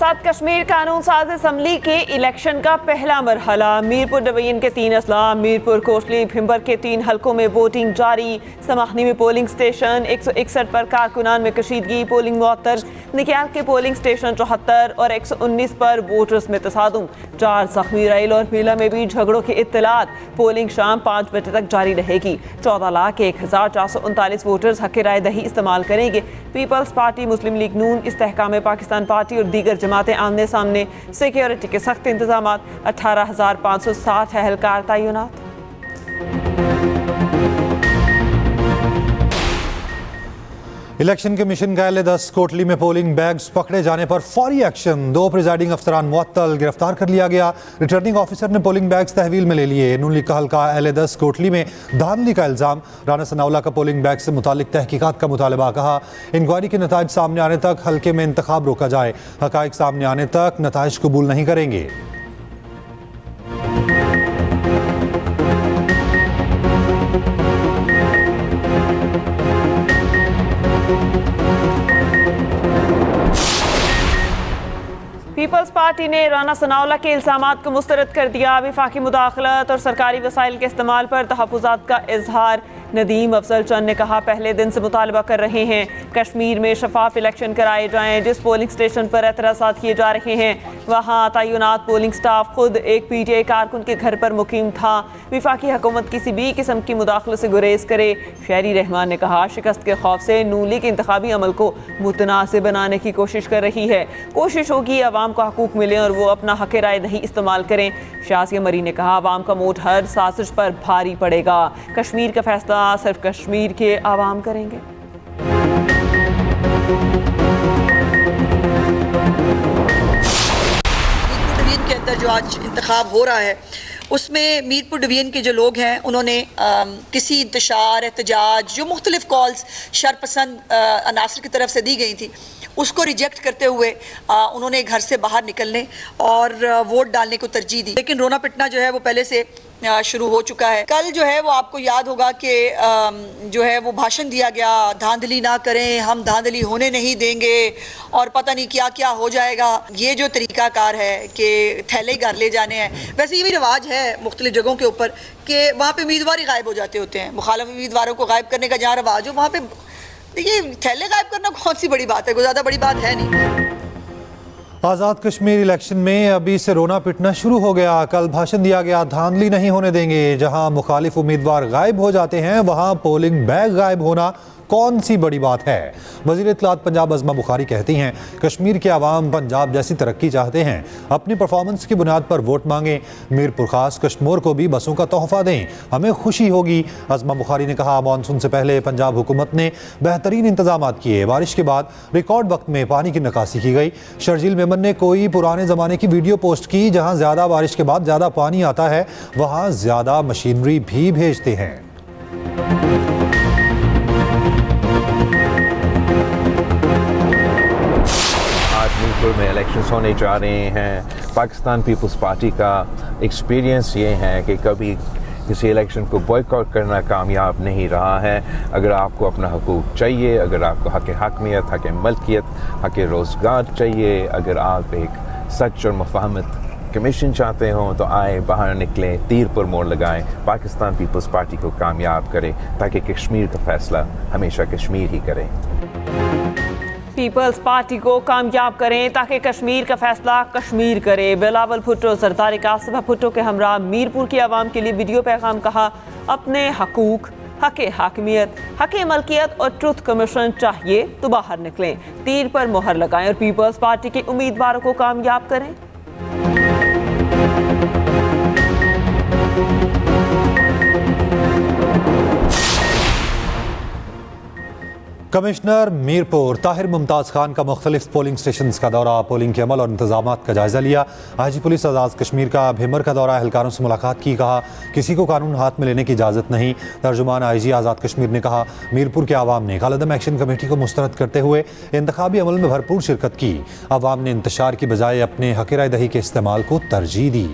आज़ाद कश्मीर कानून साज असम्बली के इलेक्शन का पहला मरहला। मीरपुर डिवीजन के 3 अजला, मीरपुर, कोटली, भिम्बर के 3 हलकों में वोटिंग जारी। समाहनी में पोलिंग स्टेशन 161 पर कारकुनान में कशीदगी, पोलिंग मुअत्तर। निक्याल के पोलिंग स्टेशन 74 और 119 पर वोटर्स में तसादुम। 4 जख्मी रैल और मेला में भी झगड़ों की इत्तलात। पोलिंग शाम 5 बजे तक जारी रहेगी। 14,01,439 वोटर्स हक राय दही इस्तेमाल करेंगे। पीपल्स पार्टी, मुस्लिम लीग नून, इस्तेहकाम पाकिस्तान पार्टी और दीगर जमातें आमने सामने। सिक्योरिटी के सख्त इंतजाम। 18,560 अहलकार तैनात। इलेक्शन कमीशन का LA-10 कोटली में पोलिंग बैग्स पकड़े जाने पर फौरी एक्शन। 2 प्रिजाइडिंग अफसरान मुअत्तल, गिरफ्तार कर लिया गया। रिटर्निंग ऑफिसर ने पोलिंग बैग्स तहवील में ले लिए। नून लीग का हल्का LA-10 कोटली में धांधली का इल्जाम। राना सनाउल्लाह का पोलिंग बैग से मुतालिक तहकीकात का मुतालबा। कहा, इंक्वायरी के नताइज सामने आने तक हल्के में इंतखाब रोका जाए। हकाइक सामने आने तक नताइज कबूल नहीं करेंगे। पीपल्स पार्टी ने राना सनाउल्लाह के इल्जामात को मुस्तरद कर दिया। वफाकी मुदाखलत और सरकारी वसाइल के इस्तेमाल पर तहफ़्फ़ुज़ात का इजहार। नदीम अफजल चंद ने कहा, पहले दिन से मुतालबा कर रहे हैं कश्मीर में शफाफ इलेक्शन कराए जाएं। जिस पोलिंग स्टेशन पर एतराज़ात किए जा रहे हैं वहाँ तैनात पोलिंग स्टाफ खुद एक PTI कारकुन के घर पर मुकीम था। वफाकी हुकूमत किसी भी किस्म की मुदाखलत से गुरेज करे। शहरी रहमान ने कहा, शिकस्त के खौफ से नून लीग इंतखाबी अमल को मुतनासिब बनाने की कोशिश कर रही है। कोशिश होगी अवाम को हकूक मिले और वो अपना हक राय दही इस्तेमाल करें। शाज़िया मरी ने कहा, अवाम का वोट हर साजिश पर भारी पड़ेगा। कश्मीर का फैसला सिर्फ कश्मीर के आवाम करेंगे। मीरपुर डिवीजन के अंदर जो आज इंतखाब हो रहा है उसमें मीरपुर डिवीजन के जो लोग हैं उन्होंने किसी इंतशार एहतजाज जो मुख्तलिफ कॉल्स शरपसंद अनासर की तरफ से दी गई थी उसको रिजेक्ट करते हुए उन्होंने घर से बाहर निकलने और वोट डालने को तरजीह दी। लेकिन रोना पिटना जो है वो पहले से शुरू हो चुका है। कल जो है वो आपको याद होगा कि जो है वो भाषण दिया गया, धांधली ना करें, हम धांधली होने नहीं देंगे और पता नहीं क्या क्या हो जाएगा। ये जो तरीकाकार है कि थैले घर ले जाने हैं, वैसे ये भी रिवाज है मुख्तलिफ जगहों के ऊपर कि वहाँ पे उम्मीदवार ही गायब हो जाते होते हैं। मुखालिफ उम्मीदवारों को गायब करने का जहाँ रिवाज हो वहाँ पे देखिए थैले गायब करना कौन सी बड़ी बात है, कोई ज़्यादा बड़ी बात है नहीं। आज़ाद कश्मीर इलेक्शन में अभी से रोना पिटना शुरू हो गया। कल भाषण दिया गया, धांधली नहीं होने देंगे। जहां मुखालिफ उम्मीदवार गायब हो जाते हैं वहां पोलिंग बैग गायब होना कौन सी बड़ी बात है। वज़ीर इत्तलात पंजाब अज़मा बुखारी कहती हैं, कश्मीर के अवाम पंजाब जैसी तरक्की चाहते हैं, अपनी परफॉर्मेंस की बुनियाद पर वोट मांगें। मीरपुर खास कश्मीर को भी बसों का तोहफा दें, हमें खुशी होगी। अज़मा बुखारी ने कहा, मानसून से पहले पंजाब हुकूमत ने बेहतरीन इंतजाम किए। बारिश के बाद रिकॉर्ड वक्त में पानी की निकासी की गई। शर्जील मेमन ने कोई पुराने ज़माने की वीडियो पोस्ट की जहाँ ज़्यादा बारिश के बाद ज़्यादा पानी आता है, वहाँ ज़्यादा मशीनरी भी भेजते हैं। मीरपुर में इलेक्शंस होने जा रहे हैं। पाकिस्तान पीपल्स पार्टी का एक्सपीरियंस ये है कि कभी किसी इलेक्शन को बॉयकॉट करना कामयाब नहीं रहा है। अगर आपको अपना हकूक़ चाहिए, अगर आपको हक़ हकमियत, हक़ मलकियत, हक़ रोज़गार चाहिए, अगर आप एक सच और मुफाहमत कमीशन चाहते हों तो आए, बाहर निकलें, तीर पर मोड़ लगाएं, पाकिस्तान पीपल्स पार्टी को कामयाब करें ताकि कश्मीर का फ़ैसला हमेशा कश्मीर ही करे। पीपल्स पार्टी को कामयाब करें ताकि कश्मीर का फैसला कश्मीर करे। बिलावल भुट्टो सरदारी कासिफा भुट्टो के हमरा मीरपुर की आवाम के लिए वीडियो पैगाम। कहा, अपने हकूक, हक हाकमियत, हक मलकियत और ट्रुथ कमीशन चाहिए तो बाहर निकलें, तीर पर मोहर लगाएं और पीपल्स पार्टी के उम्मीदवारों को कामयाब करें। कमिश्नर मीरपुर ताहिर मुमताज़ खान का मुख्तलिफ पोलिंग स्टेशन का दौरा, पोलिंग के अमल और इंतजाम का जायज़ा लिया। IG पुलिस आज़ाद कश्मीर का भिम्बर का दौरा, एहलकारों से मुलाकात की। कहा, किसी को कानून हाथ में लेने की इजाज़त नहीं। तर्जुमान IG आज़ाद कश्मीर ने कहा, मीरपुर के आवाम ने कालदम एक्शन कमेटी को मुस्तरद करते हुए इंतखाबी अमल में भरपूर शिरकत की। आवाम ने इंतशार की बजाय अपने हक़ राय दही के इस्तेमाल को तरजीह दी।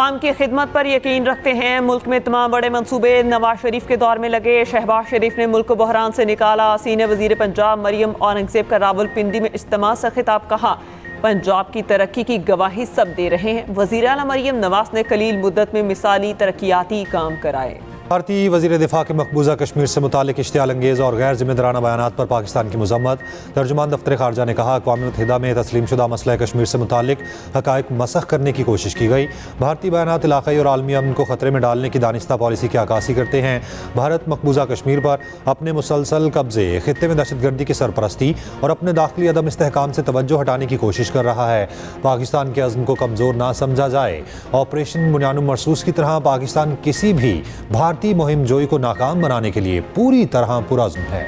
आवाम की खिदमत पर यकीन रखते हैं। मुल्क में तमाम बड़े मंसूबे नवाज शरीफ के दौर में लगे। शहबाज शरीफ ने मुल्क को बहरान से निकाला। सीनियर वजीर पंजाब मरियम औरंगजेब का रावलपिंडी में इज्तिमा से खिताब। कहा, पंजाब की तरक्की की गवाही सब दे रहे हैं। वज़ीर आला मरियम नवाज ने कलील मुद्दत में मिसाली तरक्याती काम कराए। भारतीय वज़ीर दिफा के मकबूजा कश्मीर से मुतालिक इश्तियाल अंगेज़ और गैर जिम्मेदाराना बयानात पर पाकिस्तान की मज़म्मत। तर्जुमान दफ्तर ख़ारजा ने कहा, अक़वाम मुत्तहिदा में तस्लीम शुदा मसला कश्मीर से मुतालिक हक़ाइक़ मसख़ करने की कोशिश की गई। भारतीय बयानात इलाक़ाई और आलमी अमन को ख़तरे में डालने की दानिस्ता पॉलिसी की अक्कासी करते हैं। भारत मकबूजा कश्मीर पर अपने मुसलसल कब्ज़े, ख़ित्ते में दहशतगर्दी की सरपरस्ती और अपने दाखिली अदम इस्तेहकाम से तवज्जो हटाने की कोशिश कर रहा है। पाकिस्तान के अज़्म को कमज़ोर ना समझा जाए। ऑपरेशन बुनियानुम मरसूस की तरह पाकिस्तान किसी भी भारतीय मुहिम जोई को नाकाम बनाने के लिए पूरी तरह पुरज़्म है।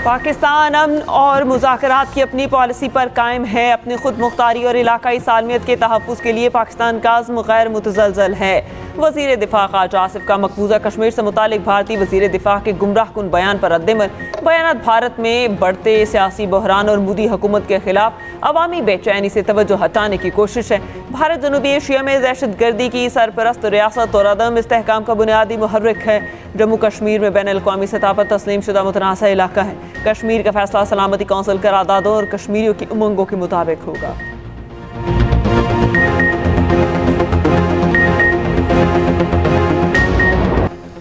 पाकिस्तान अमन और मुज़ाकरात की अपनी पॉलिसी पर कायम है। अपनी खुद मुख्तारी और इलाकाई सालमियत के तहफ़्फ़ुज़ के लिए पाकिस्तान का अज़्म गैर मुतज़लज़ल है। वज़ीर दिफा ख़ाजा आसिफ का मकबूजा कश्मीर से मुतालिक भारतीय वज़ीर दिफा के गुमराह कुन बयान पर रद्द-ए-अमल। बयानात भारत में बढ़ते सियासी बहरान और मोदी हुकूमत के खिलाफ अवामी बेचैनी से तवज्जो हटाने की कोशिश है। भारत जनूबी एशिया में दहशतगर्दी की सरपरस्त रियासत और अदम इस्तेहकाम का बुनियादी मुहर्रिक है। जम्मू कश्मीर में बैन अल-अक़वामी सतह पर तस्लीम शुदा मुतनाज़ा इलाका है। कश्मीर का फैसला सलामती कौंसिल करारदादों और कश्मीरियों की उमंगों के मुताबिक होगा।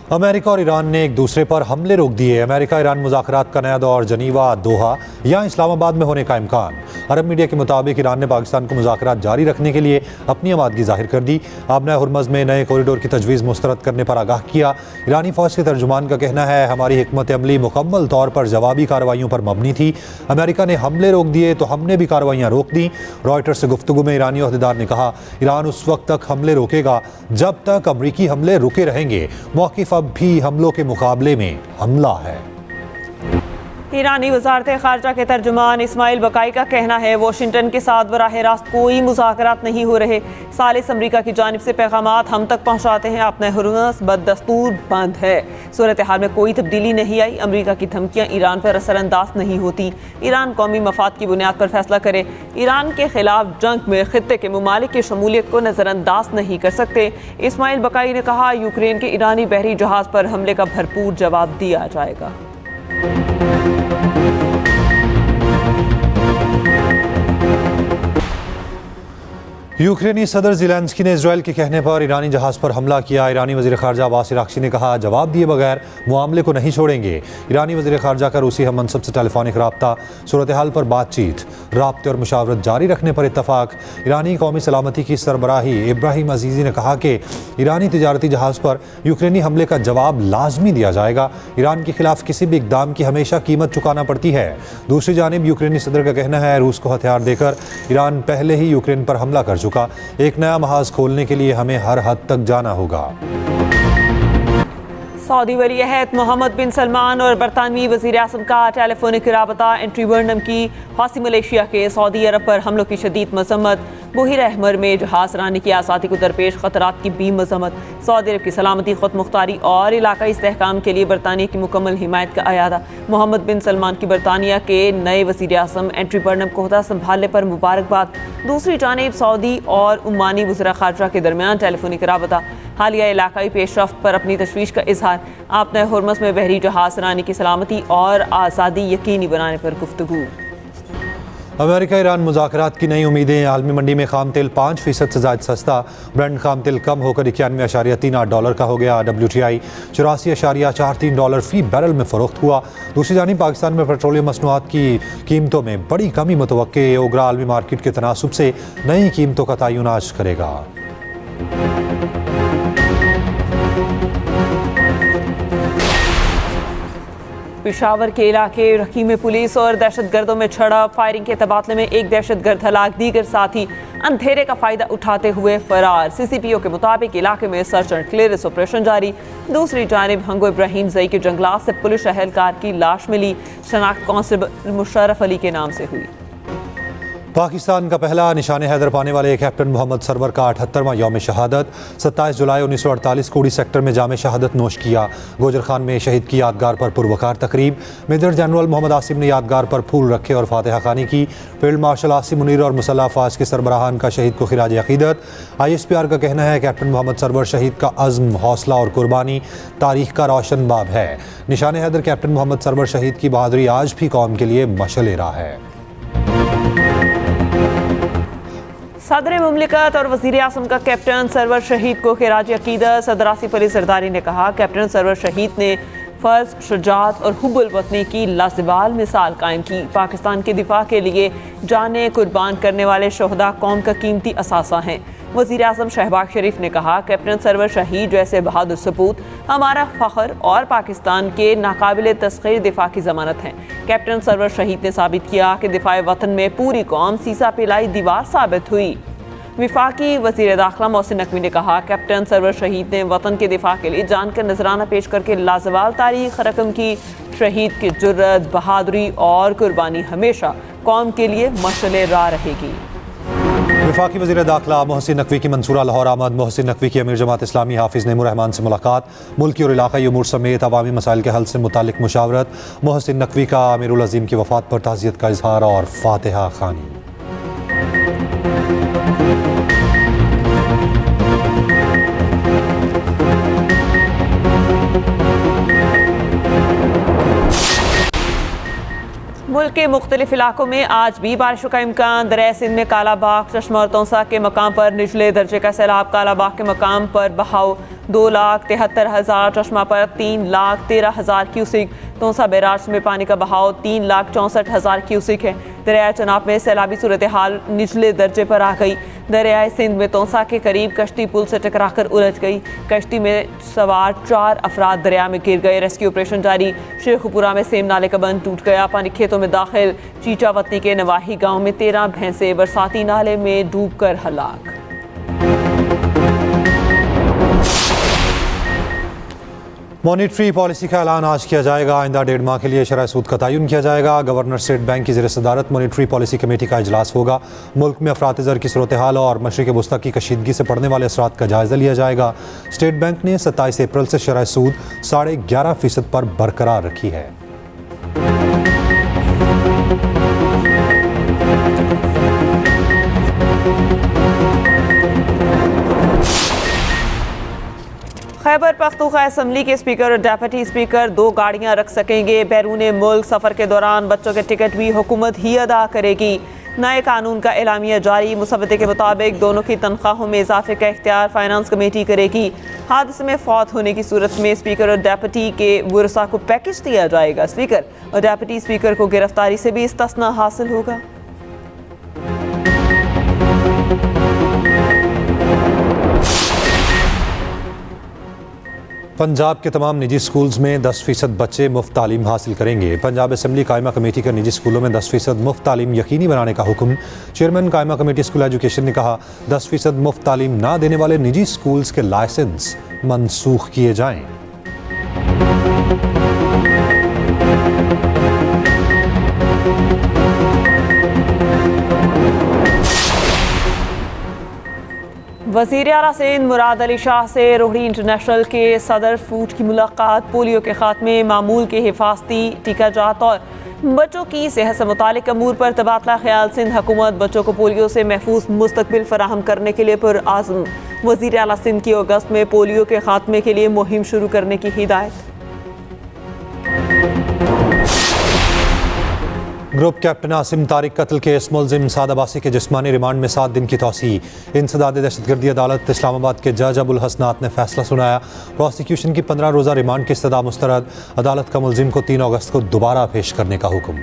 अमेरिका और ईरान ने एक दूसरे पर हमले रोक दिए। अमेरिका ईरान मुज़ाकरात का नया दौर जनीवा, दोहा या इस्लामाबाद में होने का इम्कान। अरब मीडिया के मुताबिक ईरान ने पाकिस्तान को मुज़ाकरात जारी रखने के लिए अपनी आमादगी जाहिर कर दी। आबना हुर्मज़ में नए कॉरिडोर की तजवीज़ मुस्तरद करने पर आगाह किया। ईरानी फ़ौज के तर्जुमान का कहना है, हमारी हिकमत अमली मुकम्मल तौर पर जवाबी कार्रवाइयों पर मबनी थी। अमेरिका ने हमले रोक दिए तो हमने भी कार्रवाइयाँ रोक दी। रॉयटर्स से गुफ्तगू में ईरानी अहदेदार ने कहा, ईरान उस वक्त तक हमले रोकेगा जब तक अमरीकी हमले रुके रहेंगे। मौक़िफ़ अब भी हमलों के मुकाबले में हमला है। ईरानी वज़ारत ख़ारजा के तर्जुमान इस्माइल बकाई का कहना है, वाशिंगटन के साथ बराह रास्त कोई मुज़ाकरात नहीं हो रहे। सालिस अमरीका की जानिब से पैगामात हम तक पहुँचाते हैं। अपना हुर्मज़ बददस्तूर बंद है। सूरत हाल में कोई तब्दीली नहीं आई। अमरीका की धमकियाँ ईरान पर असरअंदाज नहीं होती। ईरान कौमी मफाद की बुनियाद पर फैसला करे। ईरान के खिलाफ जंग में खित्ते के ममालिक की शमूलियत को नज़रअंदाज नहीं कर सकते। इस्माइल बकाई ने कहा, यूक्रेन के ईरानी बहरी जहाज़ पर हमले का भरपूर जवाब दिया जाएगा। यूक्रेनी सदर ज़ेलेंस्की ने इजराइल के कहने पर ईरानी जहाज़ पर हमला किया। ईरानी वज़ीर ख़ारजा अब्बास अराग़ची ने कहा, जवाब दिए बगैर मामले को नहीं छोड़ेंगे। ईरानी वज़ीर ख़ारजा का रूसी हम मनसब से टेलीफोनिक रब्ता, सूरत हाल पर बातचीत, राब्ते और मुशावरत जारी रखने पर इत्तफ़ाक़। ईरानी कौमी सलामती की सरबराही इब्राहिम अजीज़ी ने कहा कि ईरानी तिजारती जहाज़ पर यूक्रेनी हमले का जवाब लाजमी दिया जाएगा। ईरान के खिलाफ किसी भी इक़दाम की हमेशा कीमत चुकाना पड़ती है। दूसरी जानिब यूक्रेनी सदर का कहना है, रूस को हथियार देकर ईरान पहले ही यूक्रेन पर हमला कर चुका। एक नया महाज खोलने के लिए हमें हर हद तक जाना होगा। सऊदी वली अहद मोहम्मद बिन सलमान और बरतानवी वज़ीर आज़म का टेलीफोनिक राबता। एंट्री बर्नम की हौसी मलेशिया के सऊदी अरब पर हमलों की शदीद मज़म्मत। बहिर अहमर में जहाज़ रानी की आज़ादी को दरपेश ख़तरात की भी मज़म्मत। सऊदी अरब की सलामती, खुद मुख्तारी और इलाकाई इस्तेहकाम के लिए बरतानिया की मुकम्मल हिमायत का अयादा। मोहम्मद बिन सलमान की बरतानिया के नए वज़ीर आज़म एंट्री बर्नम को ओहदा संभालने पर मुबारकबाद। दूसरी जानिब सऊदी और उमानी वज़ीर ख़ारजा के दरमियान टेलीफोनिक राबता। हालिया इलाकाई पेशरफ्त पर अपनी तशवीश का इजहार। आपने हुर्मस में बहरी जहाज़ रानी की सलामती और आज़ादी यकीनी बनाने पर गुफ्तगू। अमेरिका ईरान मुज़ाकरात की नई उम्मीदें। आलमी मंडी में खाम तेल 5% से ज़ायद सस्ता। ब्रेंट खाम तेल कम होकर $91.38 का हो गया। WTI $84.43 फ़ी बैरल में फ़रोख्त हुआ। दूसरी जानिब पाकिस्तान में पेट्रोलियम मसनूआत की कीमतों में बड़ी कमी मुतवक्के। ओगरा आलमी मार्केट के तनासुब से नई कीमतों का तयन आज करेगा। पेशावर के इलाके रखी में पुलिस और दहशतगर्दों में झड़प। फायरिंग के तबादले में एक दहशतगर्द हलाक, दीगर साथी अंधेरे का फायदा उठाते हुए फरार। CCPO के मुताबिक इलाके में सर्च एंड क्लियरेंस ऑपरेशन जारी। दूसरी जानिब हंगो इब्राहिम जई के जंगलात से पुलिस एहलकार की लाश मिली। शनाख्त कांस्टेबल मुशर्रफ अली के नाम से हुई। पाकिस्तान का पहला निशान हैदर पाने वाले कैप्टन मोहम्मद सरवर का 78वां यौम शहादत 27 जुलाई 1948 को उड़ी सेक्टर में जाम शहादत नोश किया। गोजर खान में शहीद की यादगार पर पुरवकार तकरीब। मेजर जनरल मोहम्मद आसिम ने यादगार पर फूल रखे और फातिहा खानी की। फील्ड मार्शल आसिम मुनीर और मुसल्लह अफवाज के सरबराहान का शहीद को खिराज अकीदत। ISPR का कहना है कैप्टन मोहम्मद सरवर शहीद का अज़्म, हौसला और कुर्बानी तारीख का रोशन बाब है। निशान हैदर कैप्टन मोहम्मद सरवर शहीद की बहादुरी आज भी कौम के लिए मशअल राह है। सदर मुमलिकत और वज़ीर आज़म का कैप्टन सरवर शहीद को खिराज अकीदत। सदर आसिफ अली सरदारी ने कहा कैप्टन सरवर शहीद ने फ़र्ज, शुजाअत और हुब्बुल वतनी की लाज़वाल मिसाल कायम की। पाकिस्तान के दिफा के लिए जानें कुर्बान करने वाले शोहदा कौम का कीमती असासा हैं। वज़ीर आज़म शहबाज शरीफ ने कहा कैप्टन सरवर शहीद जैसे बहादुर सपूत हमारा फ़ख्र और पाकिस्तान के नाकाबिल तस्ख़ीर दिफा की ज़मानत हैं। कैप्टन सरवर शहीद ने साबित किया कि दिफा वतन में पूरी कौम सीसा पिलाई दीवार साबित हुई। विफाकी वज़ीर दाखिला मोहसिन नकवी ने कहा कैप्टन सरवर शहीद ने वतन के दिफा के लिए जान का नजराना पेश करके लाजवाल तारीख रकम की। शहीद की जुर्रत, बहादुरी और कुर्बानी हमेशा कौम के लिए मशअल राह रहेगी। वफाकी वज़ीर दाखिला मोहसिन नकवी की मंसूरा लाहौर आमद। मोहसिन नकवी की अमीर जमात इस्लामी हाफिज़ नेमुर रहमान से मुलाकात। मुल्की और इलाक़ाई उमूर समेत अवामी मसाइल के हल से मुतालिक मुशावरत। मोहसिन नकवी का अमीरुल अज़ीम की वफ़ात पर ताज़ियत का इजहार और फातिहा खानी। मुल्क के मुख्तलिफ इलाकों में आज भी बारिशों का इम्कान। दरिया सिंध में कालाबाग, चश्मा और तौसा के मकाम पर निचले दर्जे का सैलाब। कालाबाग के मकाम पर बहाव 2,73,000, चश्मा पर 3,13,000 क्यूसिक। तौसा बैराज में पानी का बहाव 3,64,000 क्यूसिक है। दरिया चनाब में सैलाबी सूरत हाल निचले दर्जे पर आ गई। दरियाए सिंध में तौसा के करीब कश्ती पुल से टकराकर उलझ गई। कश्ती में सवार 4 अफराद दरिया में गिर गए। रेस्क्यू ऑपरेशन जारी। शेखुपुरा में सेम नाले का बंद टूट गया, पानी खेतों में दाखिल। चीचावती के नवाही गांव में 13 भैंसें बरसाती नाले में डूबकर हलाक। मॉनिटरी पॉलिसी का ऐलान आज किया जाएगा। आइंदा 1.5 माह के लिए शरह सूद का तयन किया जाएगा। गवर्नर स्टेट बैंक की ज़ेर सदारत मॉनिटरी पॉलिसी कमेटी का इजलास होगा। मुल्क में अफरात ज़र की सूरत हाल और मशरिक़ वस्ता की कशीदगी से पड़ने वाले असरात का जायज़ा लिया जाएगा। स्टेट बैंक ने 27 अप्रैल से शरह सूद 11.5% पर बरकरार रखी है। खैबर पख्तूनख्वा असम्बली के स्पीकर और डेप्यूटी स्पीकर 2 गाड़ियां रख सकेंगे। बैरून मुल्क सफ़र के दौरान बच्चों के टिकट भी हुकूमत ही अदा करेगी। नए कानून का एलामिया जारी। मुसव्वदे के मुताबिक दोनों की तनख्वाहों में इजाफे का इख्तियार फाइनेंस कमेटी करेगी। हादसे में फौत होने की सूरत में स्पीकर और डेप्यूटी के वरसा को पैकेज दिया जाएगा। स्पीकर और डेप्यूटी स्पीकर को गिरफ्तारी से भी इस्तिस्ना हासिल होगा। पंजाब के तमाम निजी स्कूल्स में 10% बच्चे मुफ्त तालीम हासिल करेंगे। पंजाब असम्बली कायमा कमेटी का निजी स्कूलों में 10% मुफ्त तालीम यकीनी बनाने का हुक्म। चेयरमैन कायमा कमेटी स्कूल एजुकेशन ने कहा 10% मुफ्त तालीम ना देने वाले निजी स्कूल्स के लाइसेंस मनसूख किए जाएं। वज़ीर आला सिंध मुराद अली शाह से रोहड़ी इंटरनेशनल के सदर फूट की मुलाकात। पोलियो के खात्मे, मामूल के हिफाजती टीकाजात और बच्चों की सेहत से मुतालिक अमूर पर तबादला ख्याल। सिंध हुकूमत बच्चों को पोलियो से महफूज मुस्तकबिल फराहम करने के लिए पुरआज़म। वज़ीर आला सिंध की अगस्त में पोलियो के खात्मे के लिए मुहिम शुरू करने की हिदायत। ग्रुप कैप्टन आसिम तारिक कत्ल केस मुलजिम साद अब्बासी के जिस्मानी रिमांड में 7 दिन की तौसी। इंसदाद दहशतगर्दी अदालत इस्लामाबाद के जज अबुल हसनात ने फैसला सुनाया। प्रोसिक्यूशन की 15 रोज़ा रिमांड की इस्तदा मुस्तरद। अदालत का मुलजिम को 3 अगस्त को दोबारा पेश करने का हुक्म।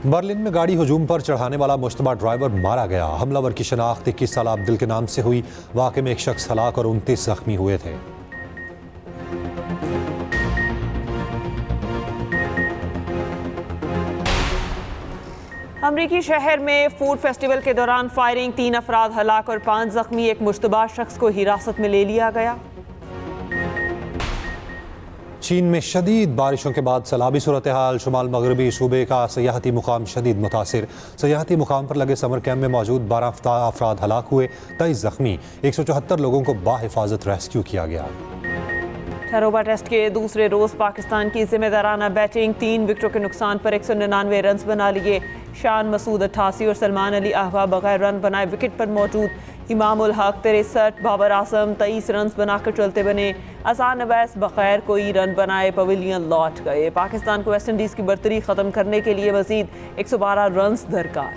बर्लिन में गाड़ी हुजूम पर चढ़ाने वाला मुश्तबा ड्राइवर मारा गया। हमलावर की शनाख्त 21 साल अब्दुल के नाम से हुई। वाक़े में 1 शख्स हलाक और 29 जख्मी हुए थे। अमरीकी शहर में फूड फेस्टिवल के दौरान फायरिंग, 3 अफराद हलाक और 5 जख्मी। एक मुश्तबा शख्स को हिरासत में ले लिया गया। चीन में शदीद बारिशों के बाद सैलाबी सूरत हाल। शुमाल मगरबी सूबे का सयाहती मुकाम शदीद मुतासिर। सयाहती मुकाम पर लगे समर कैम्प में मौजूद 12 अफराद हलाक हुए, 23 जख्मी। 174 लोगों को बाहिफाजत रेस्क्यू किया गया। ठहरोबा टेस्ट के दूसरे रोज पाकिस्तान की जिम्मेदाराना बैटिंग। 3 विकेटों के नुकसान पर 199 रन बना लिए। शान मसूद 88 और सलमान अली आहवा बगैर रन बनाए विकेट पर मौजूद। इमाम उल हक 63, बाबर आजम 23 रन बनाकर चलते बने। असान अवैस बगैर कोई रन बनाए पवेलियन लौट गए। पाकिस्तान को वेस्ट इंडीज़ की बर्तरी ख़त्म करने के लिए मजीद 112 रन दरकार।